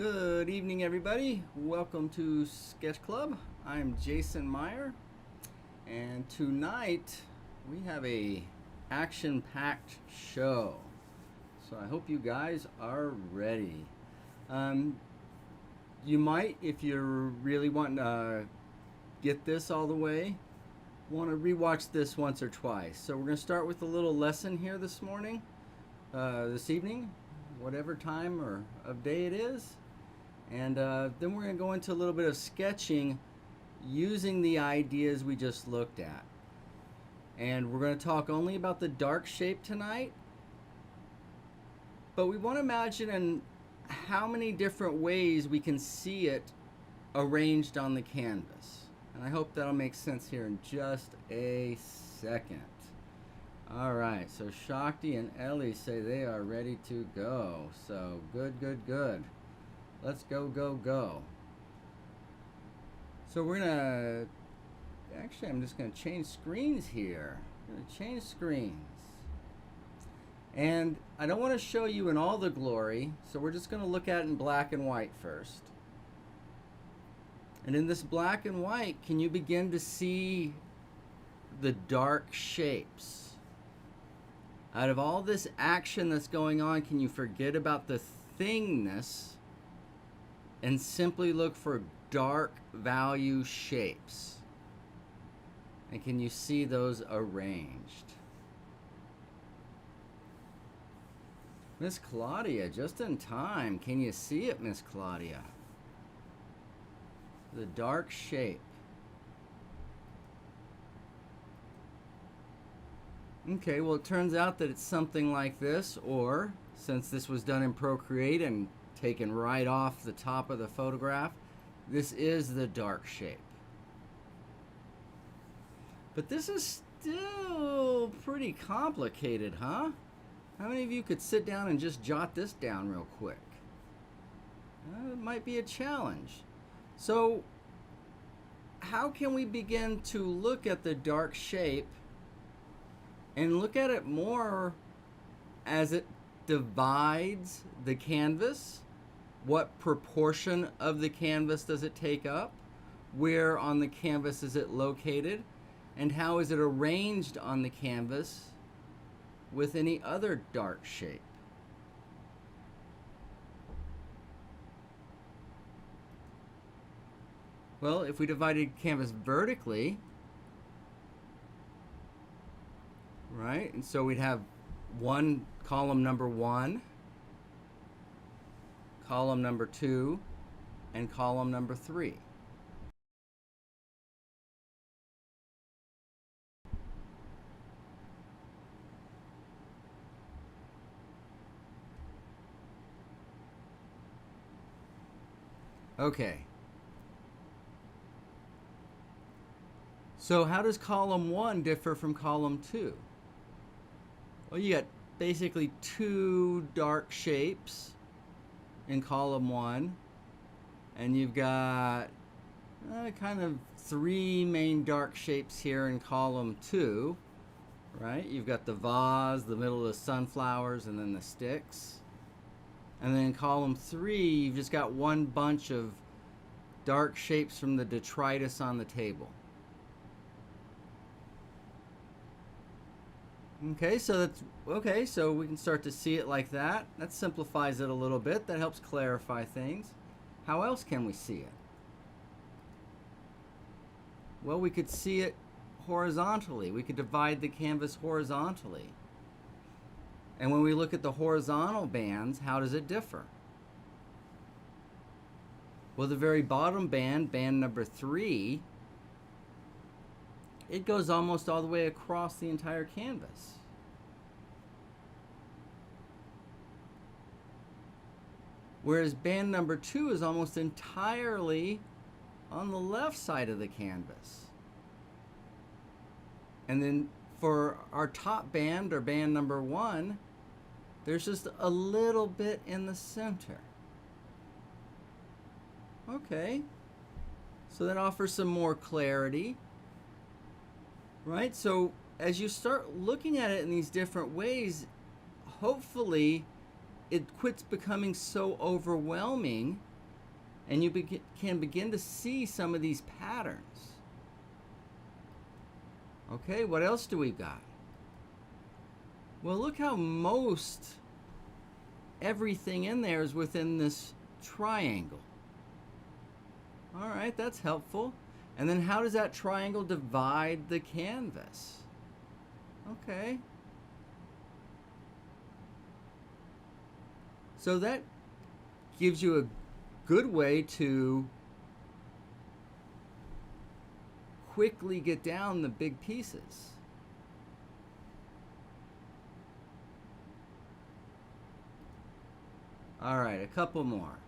Good evening, everybody. Welcome to Sketch Club. I'm Jason Meyer, and tonight we have a action-packed show. So I hope you guys are ready. You might, if you're really wanting to get this all the way, want to rewatch this once or twice. So we're going to start with a little lesson here this evening, whatever time or of day it is. And then we're going to go into a little bit of sketching using the ideas we just looked at. And we're going to talk only about the dark shape tonight. But we want to imagine in how many different ways we can see it arranged on the canvas. And I hope that'll make sense here in just a second. All right, so Shakti and Ellie say they are ready to go. So good. Let's go. So we're gonna, actually I'm just gonna change screens here. I'm gonna change screens. And I don't want to show you in all the glory, so we're just gonna look at it in black and white first. And in this black and white, can you begin to see the dark shapes? Out of all this action that's going on, can you forget about the thingness and simply look for dark value shapes? And can you see those arranged? Miss Claudia, just in time. Can you see it, Miss Claudia? The dark shape. Okay, well, it turns out that it's something like this, or since this was done in Procreate and taken right off the top of the photograph, this is the dark shape. But this is still pretty complicated, huh? How many of you could sit down and just jot this down real quick? It might be a challenge. So how can we begin to look at the dark shape and look at it more as it divides the canvas? What proportion of the canvas does it take up? Where on the canvas is it located? And how is it arranged on the canvas with any other dark shape? Well, if we divided canvas vertically, right? And so we'd have column number 1, column number 2, and column number 3. Okay. So how does column 1 differ from column 2? Well, you got basically 2 dark shapes in column 1, and you've got kind of 3 main dark shapes here in column 2, right? You've got the vase, the middle of the sunflowers, and then the sticks. And then in column 3, you've just got one bunch of dark shapes from the detritus on the table. Okay, so we can start to see it like that. That simplifies it a little bit. That helps clarify things. How else can we see it? Well, we could see it horizontally. We could divide the canvas horizontally. And when we look at the horizontal bands, how does it differ? Well, the very bottom band, band number 3, it goes almost all the way across the entire canvas. Whereas band number 2 is almost entirely on the left side of the canvas. And then for our top band, or band number 1, there's just a little bit in the center. Okay, so that offers some more clarity. Right? So as you start looking at it in these different ways, hopefully it quits becoming so overwhelming and you can begin to see some of these patterns. Okay, what else do we got? Well, look how most everything in there is within this triangle. All right, that's helpful. And then how does that triangle divide the canvas? Okay. So that gives you a good way to quickly get down the big pieces. All right, a couple more.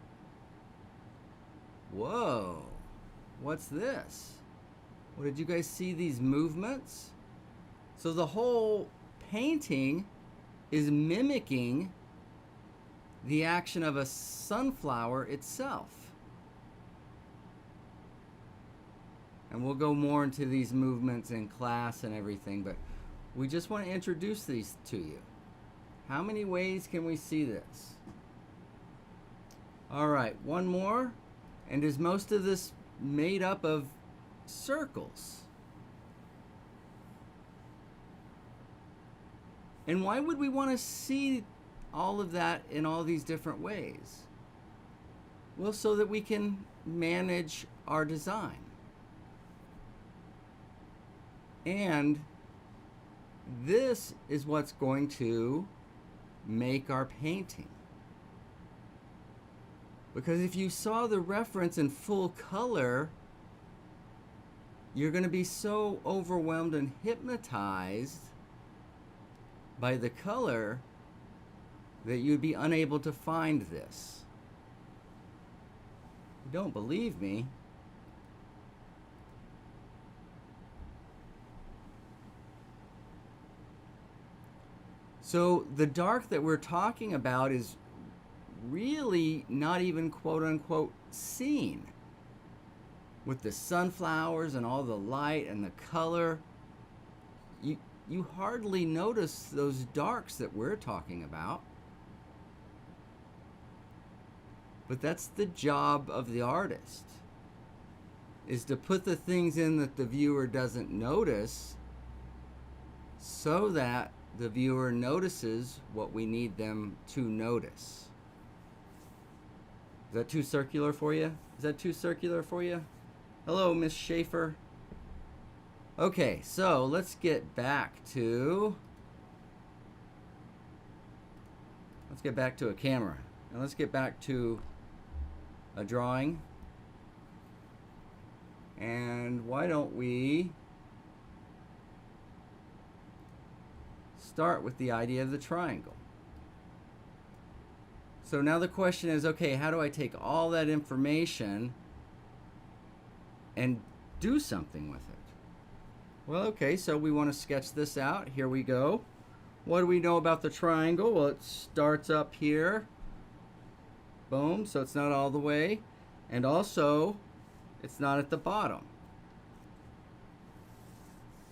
Whoa, what's this? Well, did you guys see these movements? So the whole painting is mimicking the action of a sunflower itself. And we'll go more into these movements in class and everything, but we just want to introduce these to you. How many ways can we see this? All right, one more. And is most of this made up of circles? And why would we want to see all of that in all these different ways? Well, so that we can manage our design. And this is what's going to make our painting. Because if you saw the reference in full color, you're going to be so overwhelmed and hypnotized by the color that you'd be unable to find this. You don't believe me? So the dark that we're talking about is really not even quote unquote seen. With the sunflowers and all the light and the color, you hardly notice those darks that we're talking about. But that's the job of the artist, is to put the things in that the viewer doesn't notice so that the viewer notices what we need them to notice. Is that too circular for you? Is that too circular for you? Hello, Miss Schaefer. Okay, so let's get back to a camera. And let's get back to a drawing. And why don't we start with the idea of the triangle? So now the question is, okay, how do I take all that information and do something with it? Well, okay, so we want to sketch this out. Here we go. What do we know about the triangle? Well, it starts up here. Boom, so it's not all the way. And also, it's not at the bottom.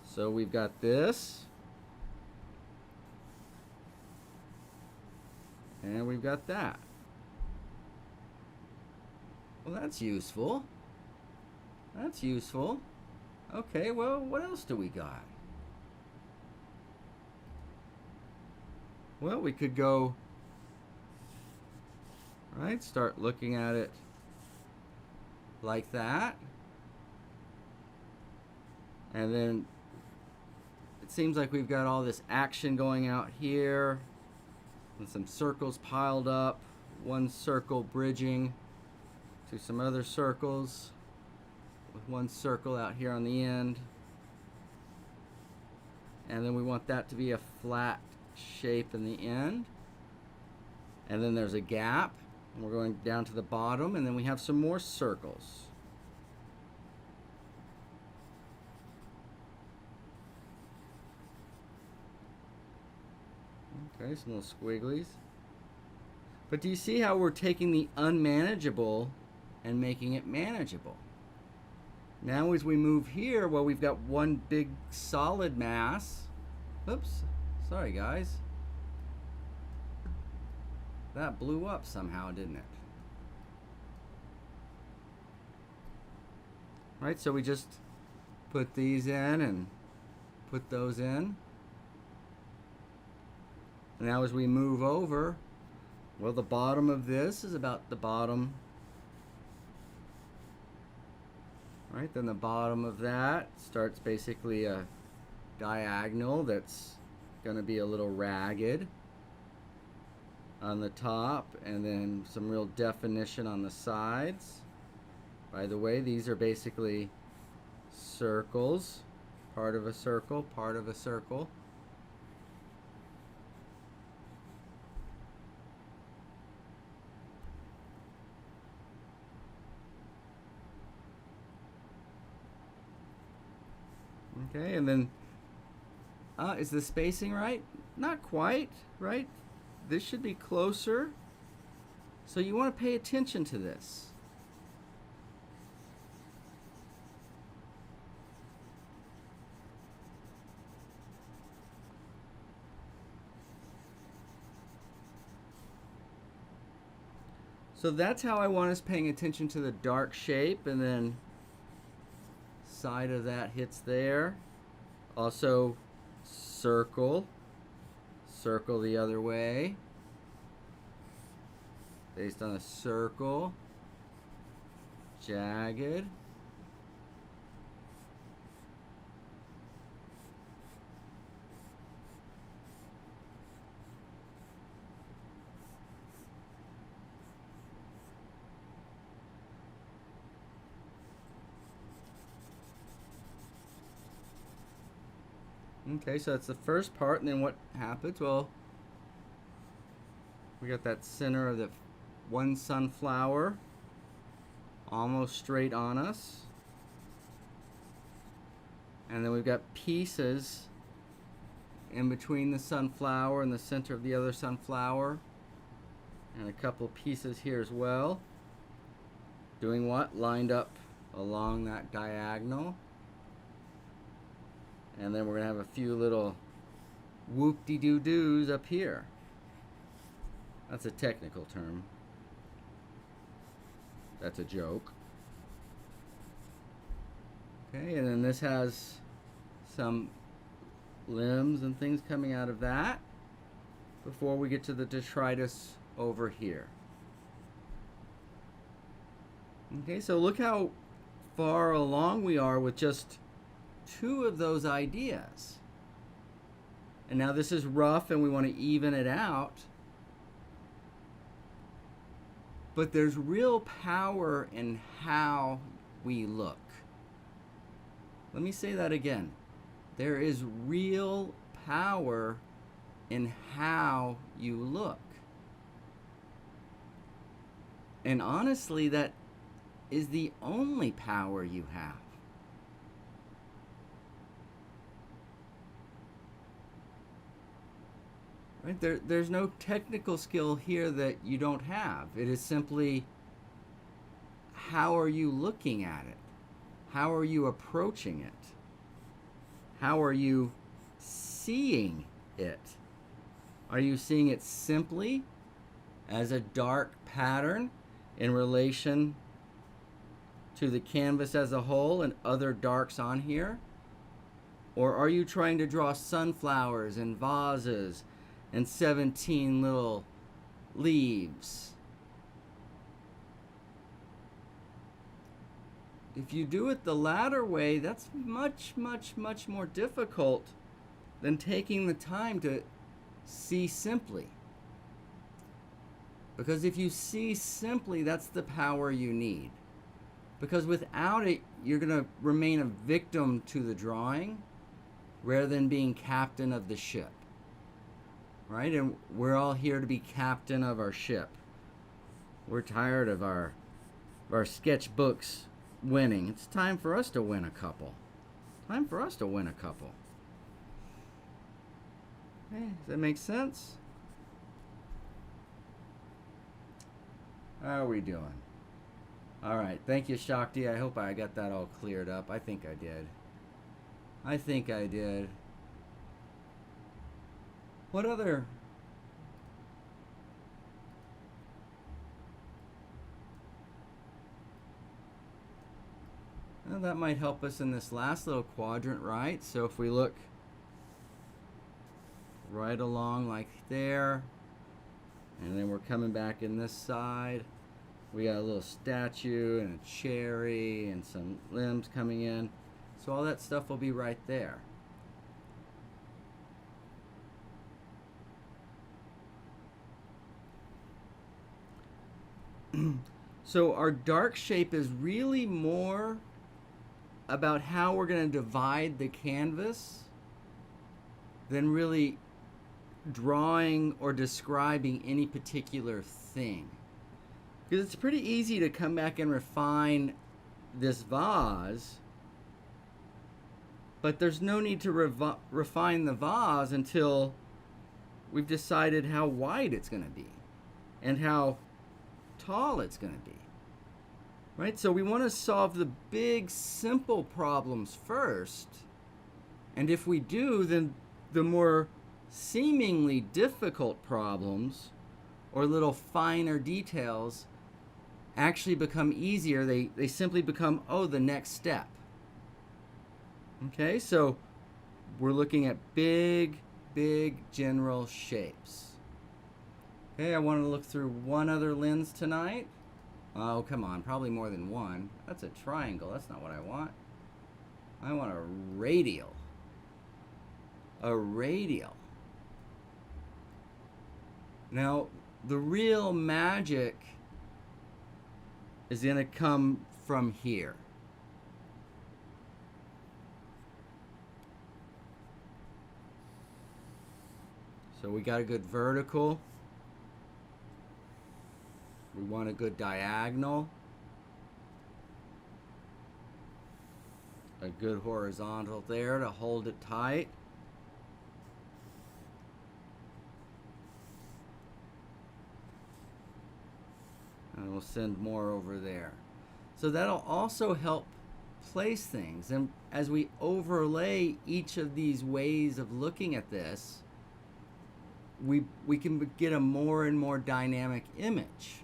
So we've got this. And we've got that. Well, that's useful. That's useful. Okay, well, what else do we got? Well, we could go, right, start looking at it like that. And then it seems like we've got all this action going out here. And some circles piled up, one circle bridging to some other circles, with one circle out here on the end. And then we want that to be a flat shape in the end. And then there's a gap, and we're going down to the bottom, and then we have some more circles. Okay, some little squigglies. But do you see how we're taking the unmanageable and making it manageable? Now as we move here, well, we've got one big solid mass. Oops, sorry guys. That blew up somehow, didn't it? right? So we just put these in and put those in. And now as we move over, well, the bottom of this is about the bottom, right? Then the bottom of that starts basically a diagonal that's going to be a little ragged on the top, and then some real definition on the sides. By the way, these are basically circles, part of a circle, part of a circle. Okay, and then is the spacing right? Not quite, right? This should be closer. So you want to pay attention to this. So that's how I want us paying attention to the dark shape, and then side of that hits there. Also circle, circle the other way, based on a circle, jagged. Okay, so that's the first part, and then what happens? Well, we got that center of the one sunflower almost straight on us. And then we've got pieces in between the sunflower and the center of the other sunflower. And a couple pieces here as well. Doing what? Lined up along that diagonal. And then we're going to have a few little whoop-de-doo-doos up here. That's a technical term. That's a joke. Okay, and then this has some limbs and things coming out of that before we get to the detritus over here. Okay, so look how far along we are with just two of those ideas. And now this is rough and we want to even it out. But there's real power in how we look. Let me say that again. There is real power in how you look. And honestly, that is the only power you have. Right? There's no technical skill here that you don't have. It is simply, how are you looking at it? How are you approaching it? How are you seeing it? Are you seeing it simply as a dark pattern in relation to the canvas as a whole and other darks on here? Or are you trying to draw sunflowers and vases and 17 little leaves? If you do it the latter way, that's much, much, much more difficult than taking the time to see simply. Because if you see simply, that's the power you need. Because without it, you're going to remain a victim to the drawing rather than being captain of the ship. Right? And we're all here to be captain of our ship. We're tired of our sketchbooks winning. It's time for us to win a couple. Time for us to win a couple. Hey, does that make sense? How are we doing? All right. Thank you, Shakti. I hope I got that all cleared up. I think I did. I think I did. What other... Well, that might help us in this last little quadrant, right? So if we look right along like there, and then we're coming back in this side, we got a little statue and a cherry and some limbs coming in. So all that stuff will be right there. So our dark shape is really more about how we're going to divide the canvas than really drawing or describing any particular thing. Because it's pretty easy to come back and refine this vase, but there's no need to refine the vase until we've decided how wide it's going to be and how tall it's going to be. Right? So we want to solve the big, simple problems first. And if we do, then the more seemingly difficult problems or little finer details actually become easier. They simply become, oh, the next step. Okay, so we're looking at big general shapes. Okay, I want to look through one other lens tonight. Oh, come on, probably more than one. That's a triangle. That's not what I want. I want a radial. A radial. Now, the real magic is going to come from here. So we got a good vertical. We want a good diagonal. A good horizontal there to hold it tight. And we'll send more over there. So that'll also help place things. And as we overlay each of these ways of looking at this, we can get a more and more dynamic image.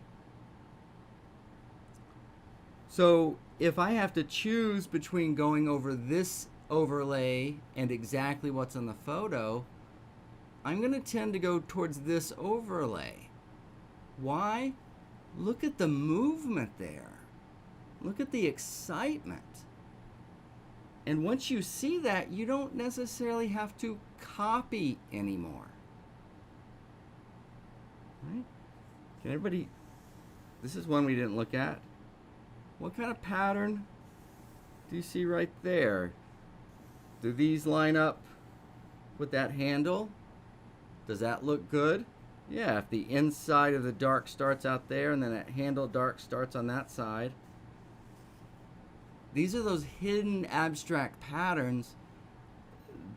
So if I have to choose between going over this overlay and exactly what's in the photo, I'm going to tend to go towards this overlay. Why? Look at the movement there. Look at the excitement. And once you see that, you don't necessarily have to copy anymore. Right? Can everybody... This is one we didn't look at. What kind of pattern do you see right there? Do these line up with that handle? Does that look good? Yeah, if the inside of the dark starts out there and then that handle dark starts on that side. These are those hidden abstract patterns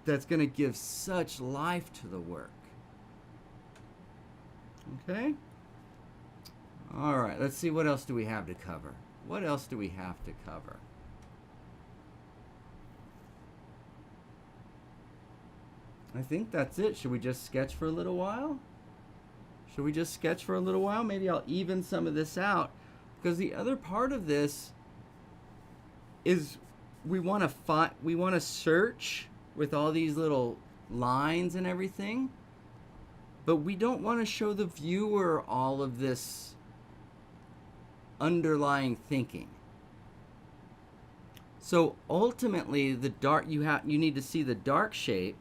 that's going to give such life to the work. Okay? All right, let's see, what else do we have to cover? What else do we have to cover? I think that's it. Should we just sketch for a little while? Should we just sketch for a little while? Maybe I'll even some of this out. Because the other part of this is we want to search with all these little lines and everything. But we don't want to show the viewer all of this underlying thinking. So ultimately, the dark you need to see the dark shape.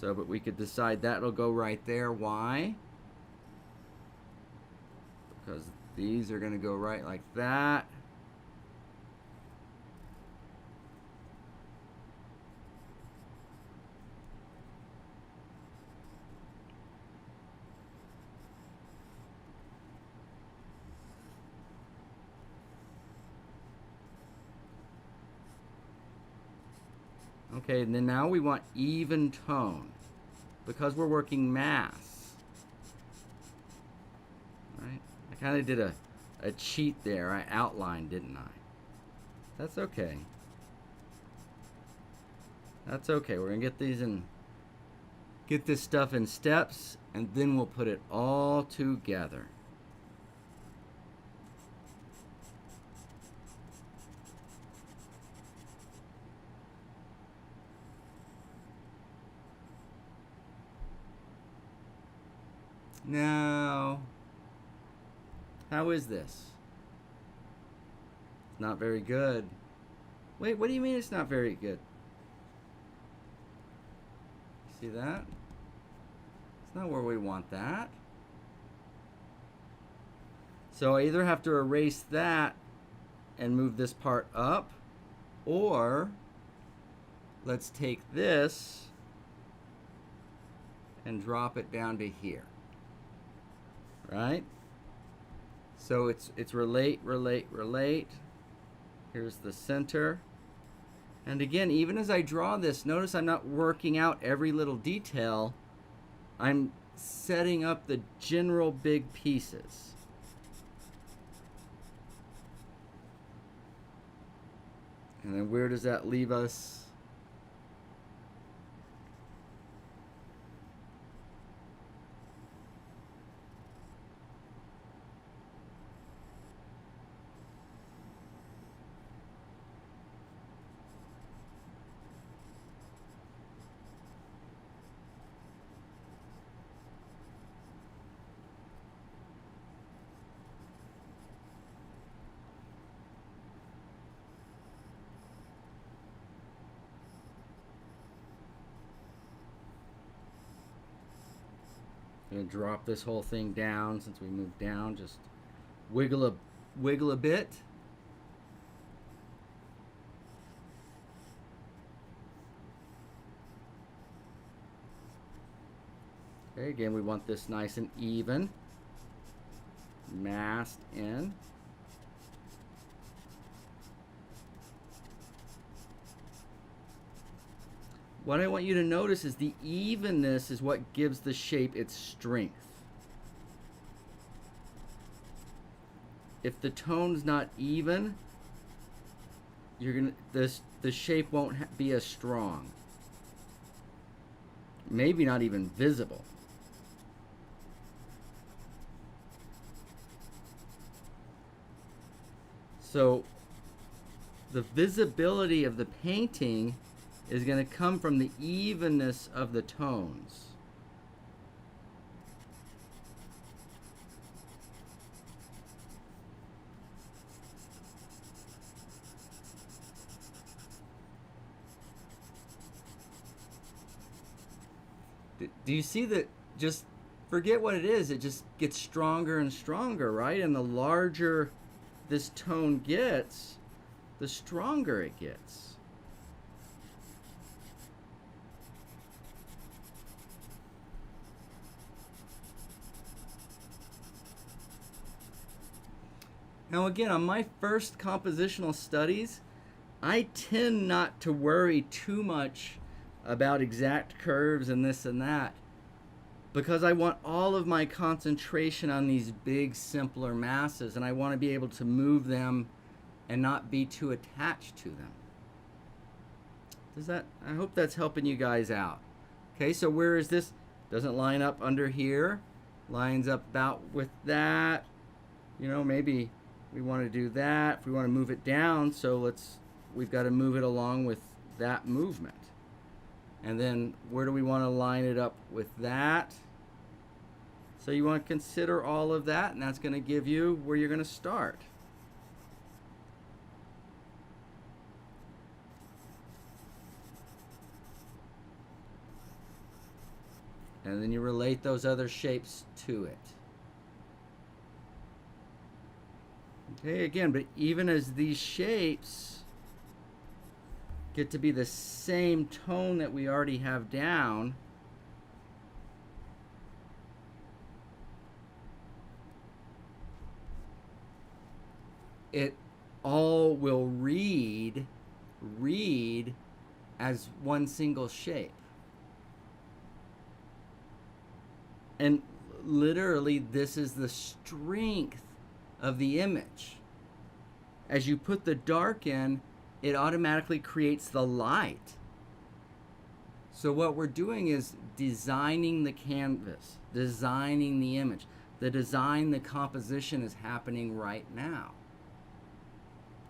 So, but we could decide that'll go right there. Why? Because these are going to go right like that. Okay, and then now we want even tone because we're working mass. Right? I kind of did a cheat there. I outlined, didn't I? That's okay. That's okay. We're going to get these in, get this stuff in steps, and then we'll put it all together. Now, how is this? It's not very good. Wait, what do you mean it's not very good? See that? It's not where we want that. So I either have to erase that and move this part up, or let's take this and drop it down to here. Right? So it's relate, relate, relate. Here's the center. And again, even as I draw this, notice I'm not working out every little detail. I'm setting up the general big pieces. And then where does that leave us? I'm gonna drop this whole thing down since we moved down. Just wiggle a bit. Okay, again, we want this nice and even. Massed in. What I want you to notice is the evenness is what gives the shape its strength. If the tone's not even, the shape won't be as strong. Maybe not even visible. So the visibility of the painting is going to come from the evenness of the tones. Do you see that? Just forget what it is. It just gets stronger and stronger, right? And the larger this tone gets, the stronger it gets. Now again, on my first compositional studies, I tend not to worry too much about exact curves and this and that, because I want all of my concentration on these big, simpler masses, and I want to be able to move them and not be too attached to them. I hope that's helping you guys out. Okay, so where is this? Doesn't line up under here. Lines up about with that. You know, maybe we want to do that. If we want to move it down, so we've got to move it along with that movement. And then where do we want to line it up with that? So you want to consider all of that, and that's going to give you where you're going to start. And then you relate those other shapes to it. Okay, again, but even as these shapes get to be the same tone that we already have down, it all will read as one single shape. And literally, this is the strength of the image. As you put the dark in, it automatically creates the light. So what we're doing is designing the canvas, designing the image. The design, the composition is happening right now.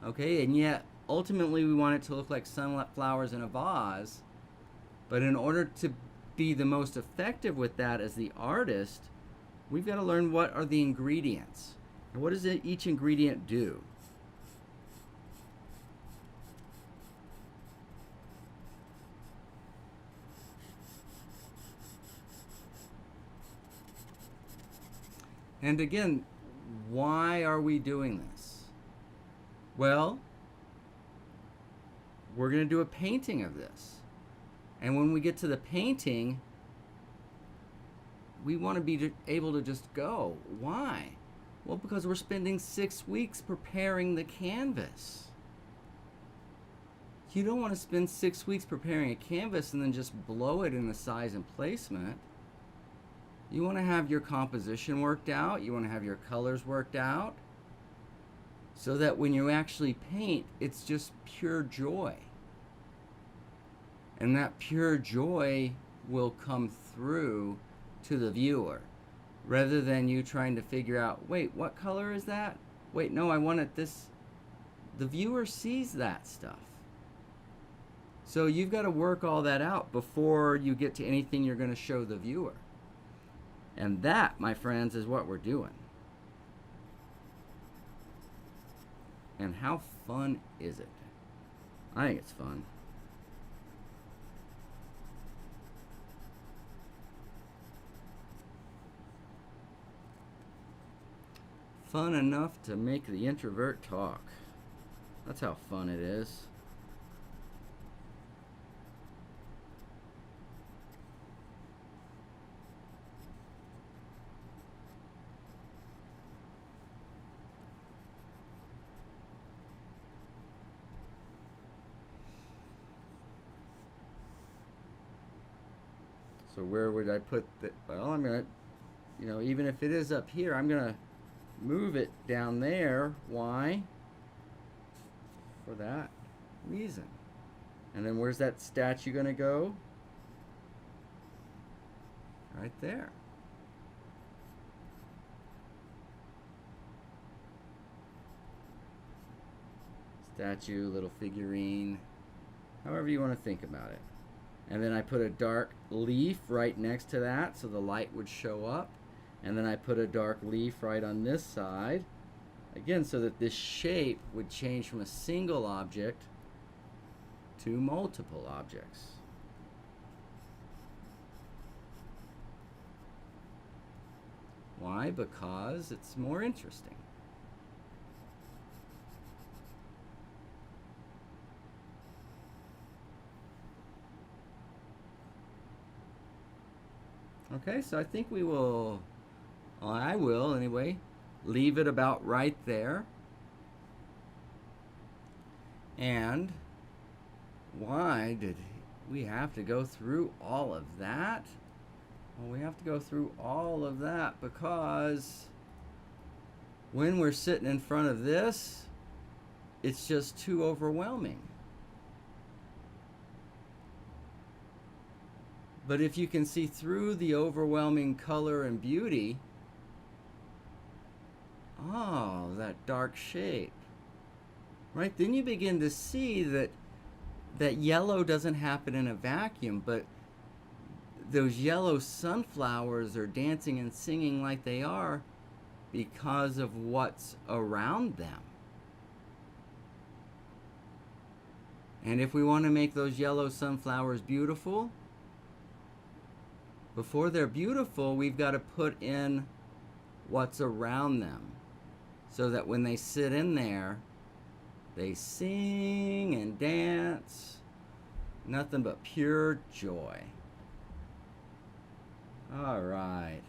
Okay, and yet ultimately we want it to look like sunlit flowers in a vase. But in order to be the most effective with that as the artist, we've got to learn what are the ingredients. And what does each ingredient do? And again, why are we doing this? Well, we're going to do a painting of this. And when we get to the painting, we want to be able to just go. Why? Well, because we're spending 6 weeks preparing the canvas. You don't want to spend 6 weeks preparing a canvas and then just blow it in the size and placement. You want to have your composition worked out. You want to have your colors worked out, so that when you actually paint, it's just pure joy. And that pure joy will come through to the viewer, rather than you trying to figure out, wait, what color is that? Wait, no, I want it this. The viewer sees that stuff. So you've got to work all that out before you get to anything you're going to show the viewer. And that, my friends, is what we're doing. And how fun is it? I think it's fun. Fun enough to make the introvert talk. That's how fun it is. So where would I put the, well, I'm going to, even if it is up here, I'm going to move it down there. Why? For that reason. And then where's that statue going to go? Right there. Statue, little figurine, however you want to think about it. And then I put a dark leaf right next to that so the light would show up. And then I put a dark leaf right on this side. Again, so that this shape would change from a single object to multiple objects. Why? Because it's more interesting. Okay, so I think we will, well, I will anyway, leave it about right there. And why did we have to go through all of that? Well, we have to go through all of that because when we're sitting in front of this, it's just too overwhelming. But if you can see through the overwhelming color and beauty, oh, that dark shape, right? Then you begin to see that yellow doesn't happen in a vacuum, but those yellow sunflowers are dancing and singing like they are because of what's around them. And if we want to make those yellow sunflowers beautiful, before they're beautiful, we've got to put in what's around them so that when they sit in there, they sing and dance, nothing but pure joy. All right.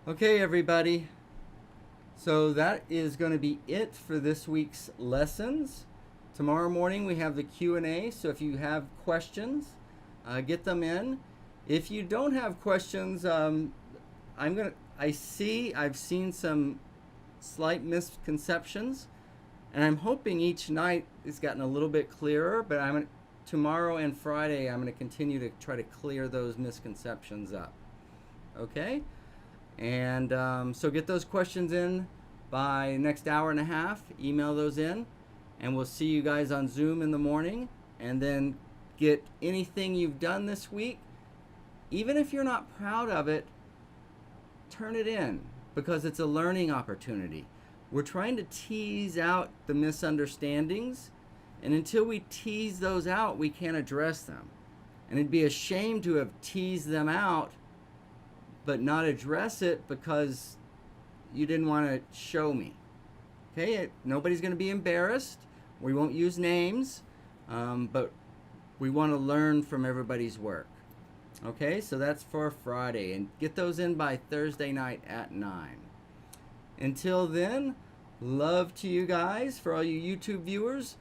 Okay, everybody. So that is going to be it for this week's lessons. Tomorrow morning we have the Q&A, so if you have questions, get them in. If you don't have questions, I've seen some slight misconceptions, and I'm hoping each night it's gotten a little bit clearer, but tomorrow and Friday I'm going to continue to try to clear those misconceptions up. Okay? And so get those questions in by next hour and a half. Email those in, and we'll see you guys on Zoom in the morning, and then get anything you've done this week. Even if you're not proud of it, turn it in, because it's a learning opportunity. We're trying to tease out the misunderstandings, and until we tease those out, we can't address them. And it'd be a shame to have teased them out but not address it because you didn't want to show me. Okay, nobody's going to be embarrassed. We won't use names, but we want to learn from everybody's work. Okay, so that's for Friday, and get those in by Thursday night at 9. Until then, love to you guys. For all you YouTube viewers,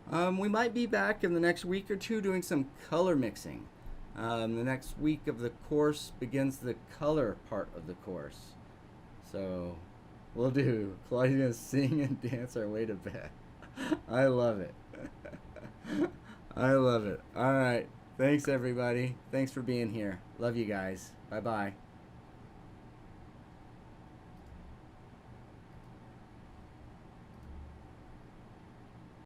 we might be back in the next week or two doing some color mixing. The next week of the course begins the color part of the course. So we'll do Claudia's gonna sing and dance our way to bed. I love it. I love it. All right. Thanks, everybody. Thanks for being here. Love you guys. Bye-bye.